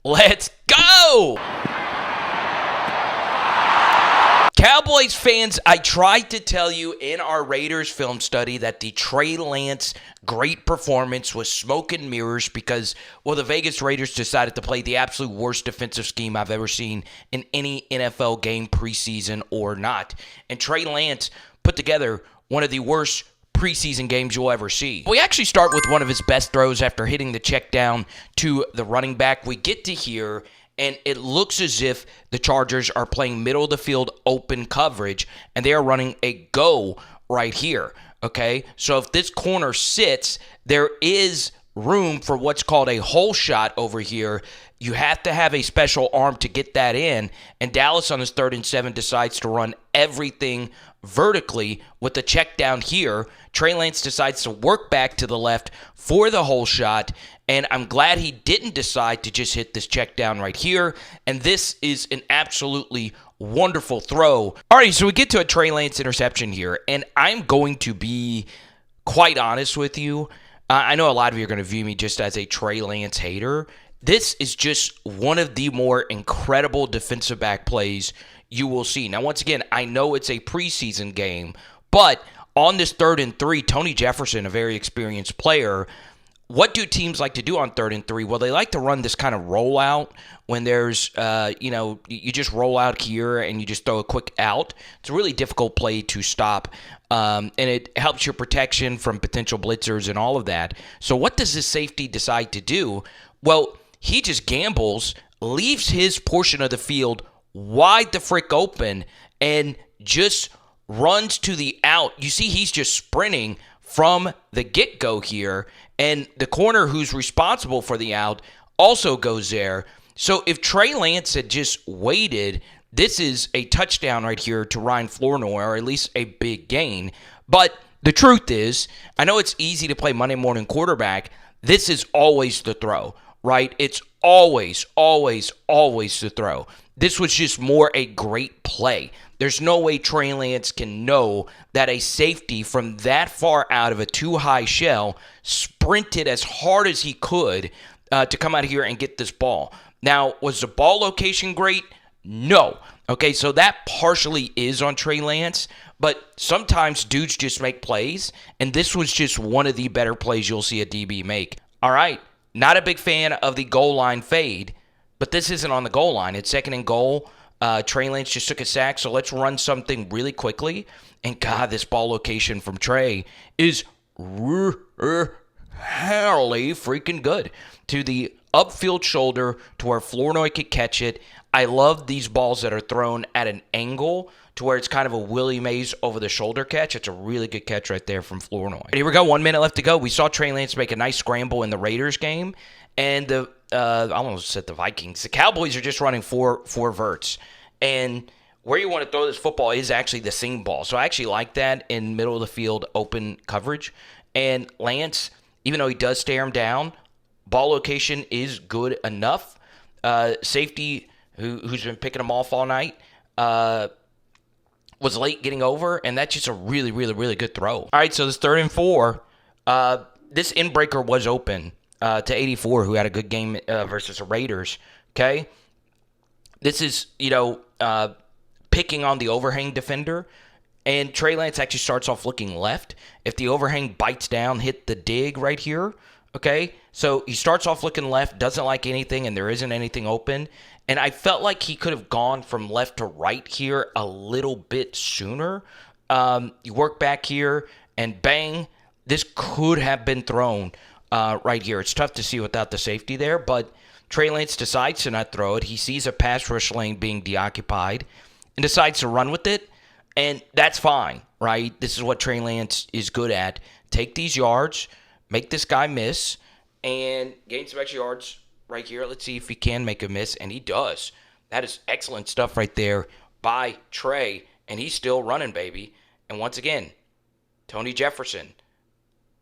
Let's go! Cowboys fans, I tried to tell you in our Raiders film study that the Trey Lance great performance was smoke and mirrors because, well, the Vegas Raiders decided to play the absolute worst defensive scheme I've ever seen in any NFL game preseason or not. And Trey Lance put together one of the worst preseason games you'll ever see. We actually start with one of his best throws after hitting the check down to the running back. We get to here, and it looks as if the Chargers are playing middle of the field open coverage, and they are running a go right here, okay? So if this corner sits, there is room for what's called a hole shot over here. You have to have a special arm to get that in, and Dallas on his 3rd and 7 decides to run everything vertically with the check down here. Trey Lance decides to work back to the left for the hole shot, and I'm glad he didn't decide to just hit this check down right here, and this is an absolutely wonderful throw. All right, so we get to a Trey Lance interception here, and I'm going to be quite honest with you. I know a lot of you are going to view me just as a Trey Lance hater. This is just one of the more incredible defensive back plays you will see. Now, once again, I know it's a preseason game, but on this 3rd and 3, Tony Jefferson, a very experienced player, what do teams like to do on 3rd and 3? Well, they like to run this kind of rollout when there's, you just roll out here and you just throw a quick out. It's a really difficult play to stop, and it helps your protection from potential blitzers and all of that. So what does this safety decide to do? Well, he just gambles, leaves his portion of the field wide the frick open, and just runs to the out. You see he's just sprinting from the get-go here, and the corner who's responsible for the out also goes there. So if Trey Lance had just waited, this is a touchdown right here to Ryan Flournoy, or at least a big gain. But the truth is, I know it's easy to play Monday morning quarterback. This is always the throw, right? It's always, always, always the throw. This was just more a great play. There's no way Trey Lance can know that a safety from that far out of a too-high shell sprinted as hard as he could to come out of here and get this ball. Now, was the ball location great? No. Okay, so that partially is on Trey Lance, but sometimes dudes just make plays, and this was just one of the better plays you'll see a DB make. All right, not a big fan of the goal line fade, but this isn't on the goal line. It's 2nd and goal. Trey Lance just took a sack, so let's run something really quickly. And God, this ball location from Trey is really freaking good. To the upfield shoulder to where Flournoy could catch it. I love these balls that are thrown at an angle to where it's kind of a Willie Mays over-the-shoulder catch. It's a really good catch right there from Flournoy. And here we go, 1 minute left to go. We saw Trey Lance make a nice scramble in the Raiders game. And I almost said the Vikings. The Cowboys are just running four verts. And where you want to throw this football is actually the seam ball. So I actually like that in middle of the field open coverage. And Lance, even though he does stare him down, ball location is good enough. Safety, who's been picking him off all night, was late getting over, and that's just a really, really, really good throw. All right, so this 3rd and 4, this in-breaker was open to 84, who had a good game versus the Raiders, okay? This is, picking on the overhang defender, and Trey Lance actually starts off looking left. If the overhang bites down, hit the dig right here, okay? So he starts off looking left, doesn't like anything, and there isn't anything open. And I felt like he could have gone from left to right here a little bit sooner. You work back here, and bang, this could have been thrown right here. It's tough to see without the safety there, but Trey Lance decides to not throw it. He sees a pass rush lane being deoccupied and decides to run with it, and that's fine, right? This is what Trey Lance is good at. Take these yards, make this guy miss, and gain some extra yards right here. Let's see if he can make a miss, and he does. That is excellent stuff right there by Trey, and he's still running, baby. And once again, Tony Jefferson,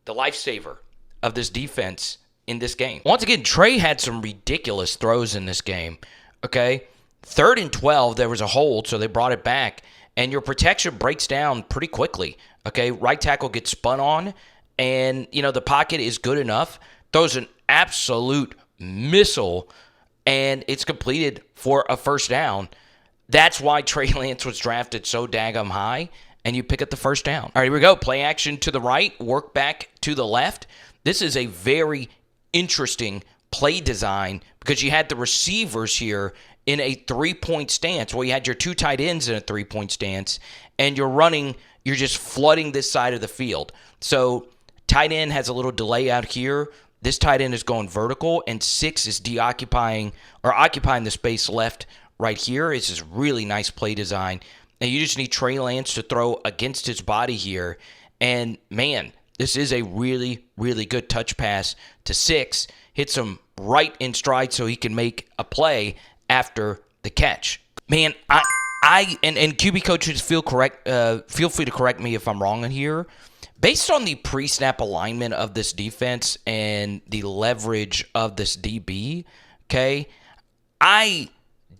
the lifesaver of this defense in this game. Once again, Trey had some ridiculous throws in this game, okay? 3rd and 12, there was a hold, so they brought it back, and your protection breaks down pretty quickly, okay? Right tackle gets spun on, and, the pocket is good enough. Throws an absolute missile and it's completed for a first down. That's why Trey Lance was drafted so daggum high, and you pick up the first down. All right, here we go. Play action to the right, work back to the left. This is a very interesting play design because you had the receivers here in a three-point stance. Well, you had your two tight ends in a three-point stance, and you're just flooding this side of the field. So tight end has a little delay out here. This tight end is going vertical, and 6 is occupying the space left right here. It's this really nice play design. And you just need Trey Lance to throw against his body here. And, man, this is a really, really good touch pass to 6. Hits him right in stride so he can make a play after the catch. Man, and QB coaches feel free to correct me if I'm wrong in here. Based on the pre-snap alignment of this defense and the leverage of this DB, okay, I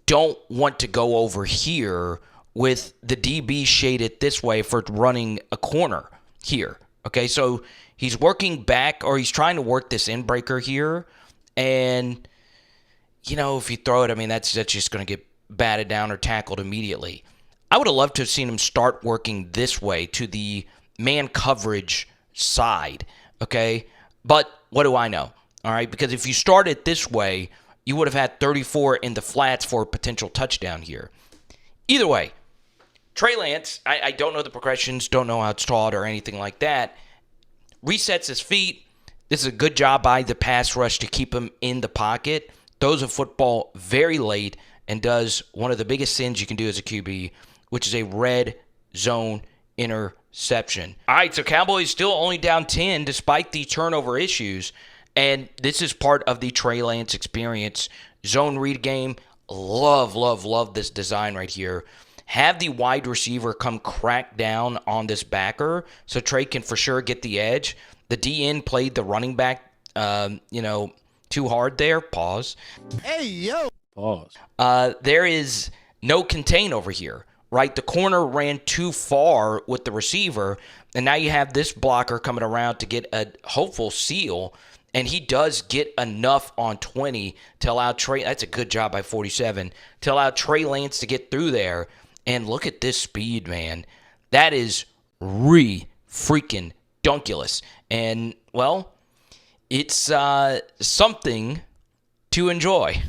don't want to go over here with the DB shaded this way for running a corner here. Okay, so he's working back, or he's trying to work this in breaker here, and if you throw it, I mean that's just going to get batted down or tackled immediately. I would have loved to have seen him start working this way to the man coverage side, okay? But what do I know? All right, because if you started this way, you would have had 34 in the flats for a potential touchdown here. Either way, Trey Lance, I don't know the progressions, don't know how it's taught or anything like that, resets his feet. This is a good job by the pass rush to keep him in the pocket, throws a football very late, and does one of the biggest sins you can do as a QB, which is a red zone interception. All right, so Cowboys still only down 10 despite the turnover issues, and this is part of the Trey Lance experience. Zone read game, love this design right here. Have the wide receiver come crack down on this backer so Trey can for sure get the edge. The DN played the running back, too hard there. Pause. Hey, yo. Pause. There is no contain over here. Right, the corner ran too far with the receiver, and now you have this blocker coming around to get a hopeful seal, and he does get enough on 20 to allow Trey. That's a good job by 47 to allow Trey Lance to get through there. And look at this speed, man. That is freaking dunkulous, and well, it's something to enjoy.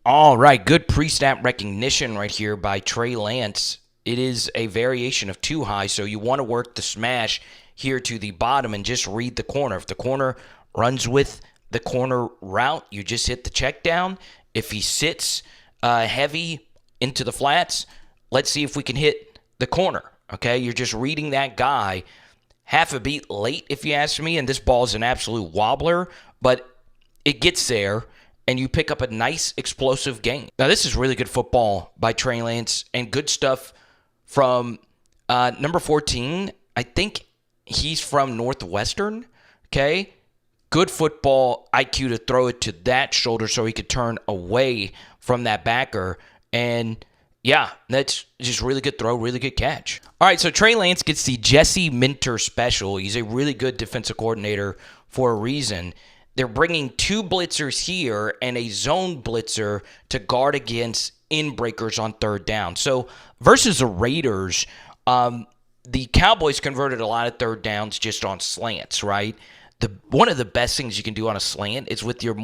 All right, good pre-snap recognition right here by Trey Lance. It is a variation of too high, so you want to work the smash here to the bottom and just read the corner. If the corner runs with the corner route, you just hit the check down. If he sits heavy into the flats, let's see if we can hit the corner. Okay, you're just reading that guy half a beat late, if you ask me, and this ball is an absolute wobbler, but it gets there, and you pick up a nice explosive gain. Now, this is really good football by Trey Lance, and good stuff from number 14. I think he's from Northwestern, okay? Good football IQ to throw it to that shoulder so he could turn away from that backer, and yeah, that's just really good throw, really good catch. All right, so Trey Lance gets the Jesse Minter special. He's a really good defensive coordinator for a reason. They're bringing 2 blitzers here and a zone blitzer to guard against in-breakers on third down. So versus the Raiders, the Cowboys converted a lot of third downs just on slants, right? One of the best things you can do on a slant is with your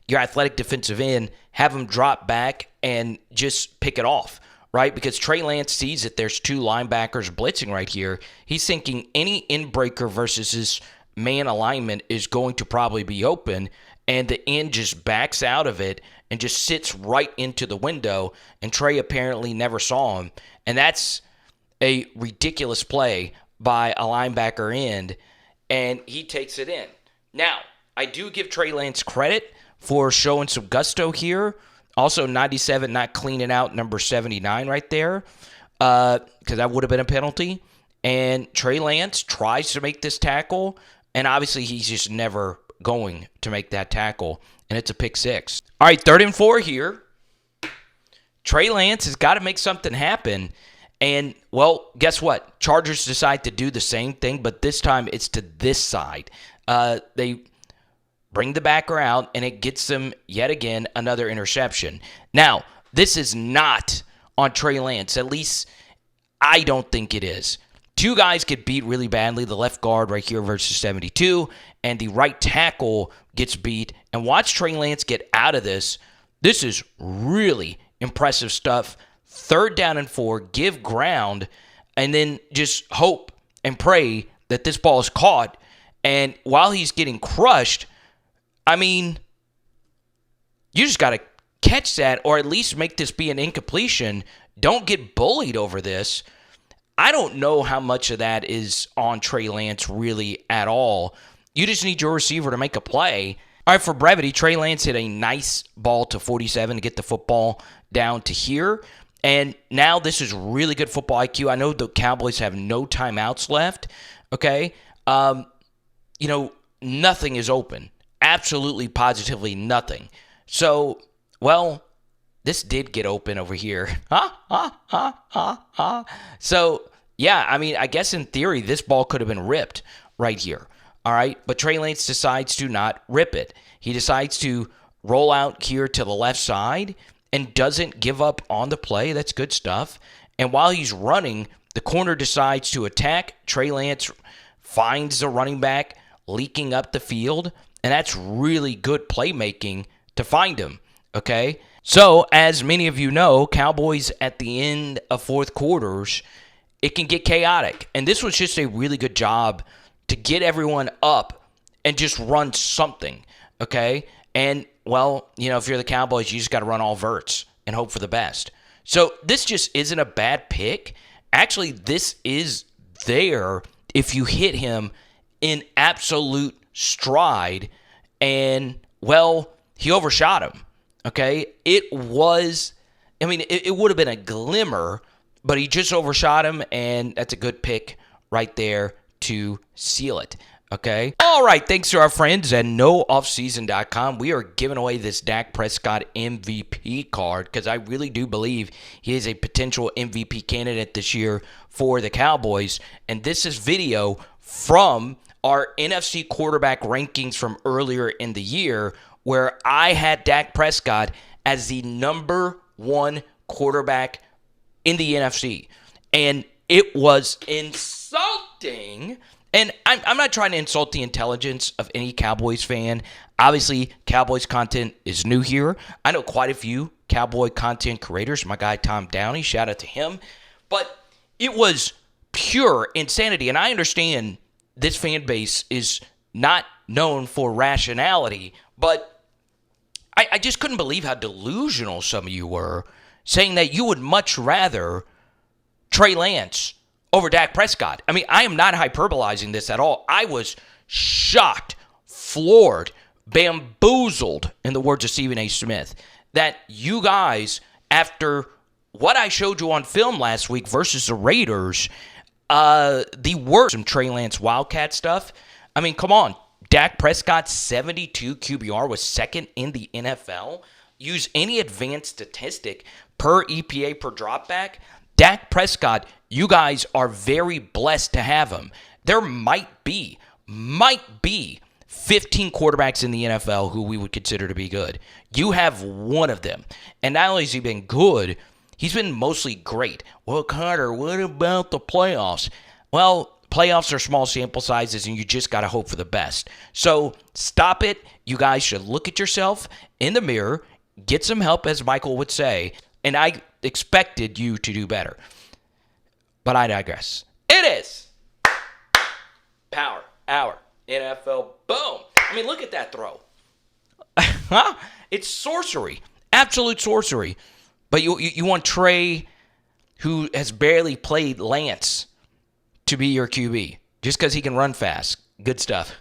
your athletic defensive end, have them drop back and just pick it off, right? Because Trey Lance sees that there's 2 linebackers blitzing right here. He's thinking any in-breaker versus his man alignment is going to probably be open, and the end just backs out of it and just sits right into the window, and Trey apparently never saw him. And that's a ridiculous play by a linebacker end, and he takes it in. Now, I do give Trey Lance credit for showing some gusto here. Also, 97 not cleaning out number 79 right there, because that would have been a penalty. And Trey Lance tries to make this tackle, and obviously he's just never going to make that tackle, and it's a pick 6. All right, 3rd and 4 here. Trey Lance has got to make something happen. And, well, guess what? Chargers decide to do the same thing, but this time it's to this side. They bring the backer out, and it gets them yet again another interception. Now, this is not on Trey Lance. At least I don't think it is. Two guys get beat really badly. The left guard right here versus 72, and the right tackle gets beat. And watch Trey Lance get out of this. This is really impressive stuff. 3rd down and 4, give ground, and then just hope and pray that this ball is caught. And while he's getting crushed, I mean, you just got to catch that or at least make this be an incompletion. Don't get bullied over this. I don't know how much of that is on Trey Lance really at all. You just need your receiver to make a play. All right, for brevity, Trey Lance hit a nice ball to 47 to get the football down to here. And now this is really good football IQ. I know the Cowboys have no timeouts left, okay? Nothing is open. Absolutely, positively nothing. So, well, this did get open over here. So, yeah, I mean, I guess in theory, this ball could have been ripped right here. All right, but Trey Lance decides to not rip it. He decides to roll out here to the left side and doesn't give up on the play. That's good stuff. And while he's running, the corner decides to attack. Trey Lance finds the running back leaking up the field, and that's really good playmaking to find him, okay? So, as many of you know, Cowboys at the end of fourth quarters, it can get chaotic. And this was just a really good job to get everyone up and just run something, okay? And, well, if you're the Cowboys, you just got to run all verts and hope for the best. So this just isn't a bad pick. Actually, this is there if you hit him in absolute stride. And, well, he overshot him, okay? It would have been a glimmer, but he just overshot him, and that's a good pick right there to seal it, okay? All right, thanks to our friends at nooffseason.com. We are giving away this Dak Prescott MVP card because I really do believe he is a potential MVP candidate this year for the Cowboys. And this is video from our NFC quarterback rankings from earlier in the year where I had Dak Prescott as the number 1 quarterback in the NFC. And it was insulting. And I'm not trying to insult the intelligence of any Cowboys fan. Obviously, Cowboys content is new here. I know quite a few Cowboy content creators. My guy Tom Downey, shout out to him. But it was pure insanity. And I understand this fan base is not known for rationality. But I just couldn't believe how delusional some of you were, saying that you would much rather Trey Lance over Dak Prescott. I mean, I am not hyperbolizing this at all. I was shocked, floored, bamboozled, in the words of Stephen A. Smith, that you guys, after what I showed you on film last week versus the Raiders, the worst some Trey Lance Wildcat stuff. I mean, come on. Dak Prescott's 72 QBR was second in the NFL. Use any advanced statistic per EPA per dropback. Dak Prescott, you guys are very blessed to have him. There might be 15 quarterbacks in the NFL who we would consider to be good. You have one of them. And not only has he been good, he's been mostly great. Well, Carter, what about the playoffs? Well, playoffs are small sample sizes, and you just got to hope for the best. So stop it. You guys should look at yourself in the mirror, get some help, as Michael would say, and I expected you to do better. But I digress. It is Power Hour NFL. Boom. I mean, look at that throw. It's sorcery. Absolute sorcery. But you want Trey, who has barely played Lance, to be your QB just because he can run fast. Good stuff.